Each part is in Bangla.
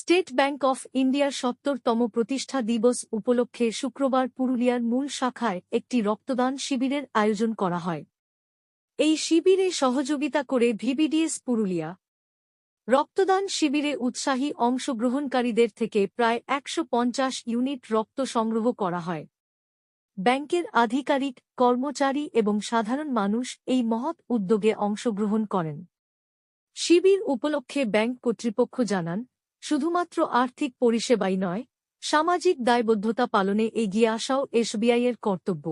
স্টেট ব্যাংক অফ ইন্ডিয়ার ৭০তম প্রতিষ্ঠা দিবস উপলক্ষে শুক্রবার পুরুলিয়ার মূল শাখায় একটি রক্তদান শিবিরের আয়োজন করা হয়। এই শিবিরে সহযোগিতা করে ভিবিডিএস পুরুলিয়া। রক্তদান শিবিরে উৎসাহী অংশগ্রহণকারীদের থেকে প্রায় ১৫০ ইউনিট রক্ত সংগ্রহ করা হয়। ব্যাংকের আধিকারিক, কর্মচারী এবং সাধারণ মানুষ এই মহৎ উদ্যোগে অংশগ্রহণ করেন। শিবির উপলক্ষে ব্যাংক কর্তৃপক্ষ জানান, শুধুমাত্র আর্থিক পরিষেবাই নয়, সামাজিক দায়বদ্ধতা পালনে এগিয়ে আসাও এসবিআইয়ের কর্তব্য।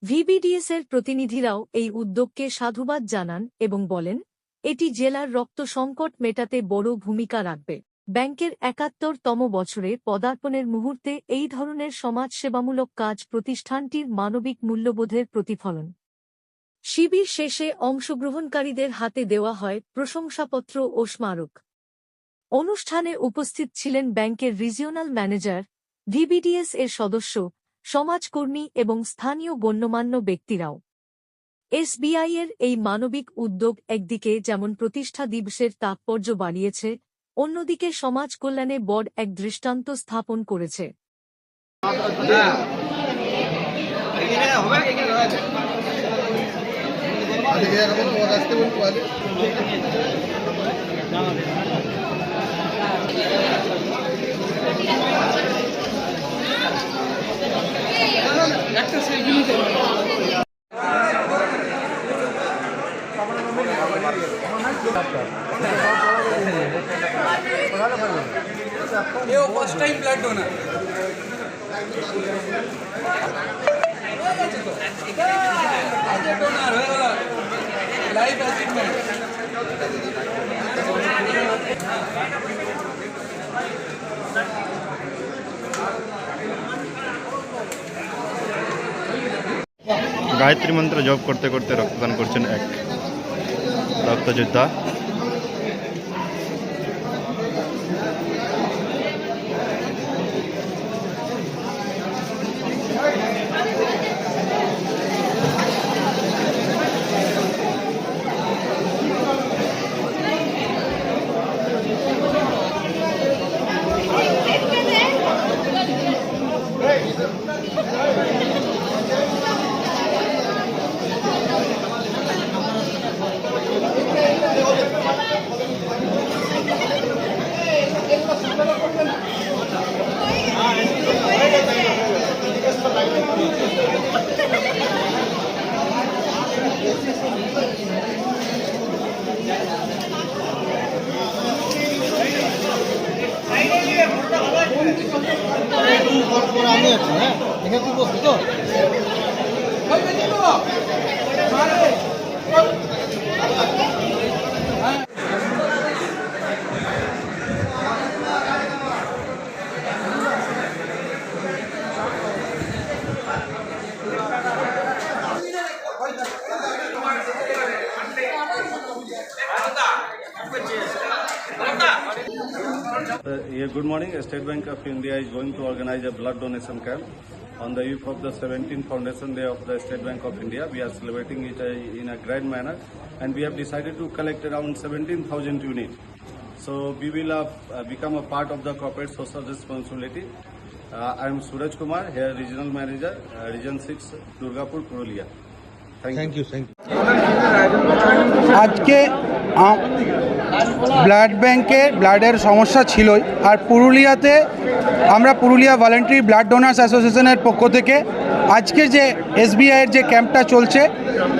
ভিবিডিএসের প্রতিনিধিরাও এই উদ্যোগকে সাধুবাদ জানান এবং বলেন, এটি জেলার রক্ত সংকট মেটাতে বড় ভূমিকা রাখবে। ব্যাংকের ৭১তম বছরে পদার্পণের মুহূর্তে এই ধরনের সমাজসেবামূলক কাজ প্রতিষ্ঠানটির মানবিক মূল্যবোধের প্রতিফলন। শিবির শেষে অংশগ্রহণকারীদের হাতে দেওয়া হয় প্রশংসাপত্র ও স্মারক। অনুষ্ঠানে উপস্থিত ছিলেন ব্যাংকের রিজিওনাল ম্যানেজার, ভিবিডিএস এর সদস্য, সমাজকর্মী এবং স্থানীয় গণ্যমান্য ব্যক্তিরাও। এসবিআইয়ের এই মানবিক উদ্যোগ একদিকে যেমন প্রতিষ্ঠা দিবসের তাৎপর্য বাড়িয়েছে, অন্যদিকে সমাজ কল্যাণে বড় এক দৃষ্টান্ত স্থাপন করেছে। ये first time blood donor life achievement Gayatri मंत्र जप करते करते रक्तदान करছেন এক রক্তযোদ্ধা। Good morning. State Bank of India is going to organize a blood donation camp on the eve of the 17th Foundation Day of the State Bank of India. We are celebrating it in a grand manner, and we have decided to collect around 17,000 units. So we will become a part of the corporate social responsibility. I am Suraj Kumar, here Regional Manager, Region 6, Durgapur, Purulia. Thank you. আজকে ব্লাড ব্যাংকে ব্লাডের সমস্যা ছিলই, আর পুরুলিয়াতে আমরা পুরুলিয়া ভলেন্টারি ব্লাড ডোনার্স অ্যাসোসিয়েশনের পক্ষ থেকে আজকে যে এসবিআইয়ের যে ক্যাম্পটা চলছে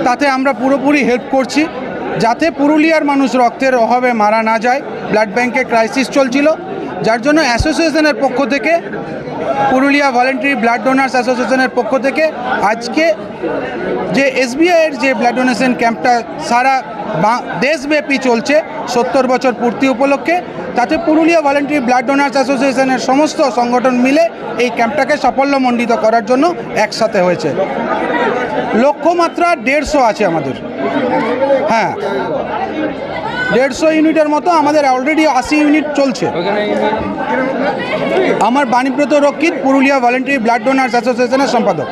তাতে আমরা পুরোপুরি হেল্প করছি, যাতে পুরুলিয়ার মানুষ রক্তের অভাবে মারা না যায়। ব্লাড ব্যাংকে ক্রাইসিস চলছিল, যার জন্য অ্যাসোসিয়েশনের পক্ষ থেকে, পুরুলিয়া ভলেন্টারি ব্লাড ডোনার্স অ্যাসোসিয়েশনের পক্ষ থেকে আজকে যে এসবিআইয়ের যে ব্লাড ডোনেশন ক্যাম্পটা সারা দেশব্যাপী চলছে ৭০ বছর পূর্তি উপলক্ষে, তাতে পুরুলিয়া ভলেন্টারি ব্লাড ডোনার্স অ্যাসোসিয়েশনের সমস্ত সংগঠন মিলে এই ক্যাম্পটাকে সাফল্যমণ্ডিত করার জন্য একসাথে হয়েছে। লক্ষ্যমাত্রা 150 আছে আমাদের। হ্যাঁ, 150 ইউনিটের মতো আমাদের অলরেডি 80 ইউনিট চলছে। আমার বাণীব্রত রক্ষিত, পুরুলিয়া ভলেন্টারি ব্লাড ডোনার্স অ্যাসোসিয়েশনের সম্পাদক।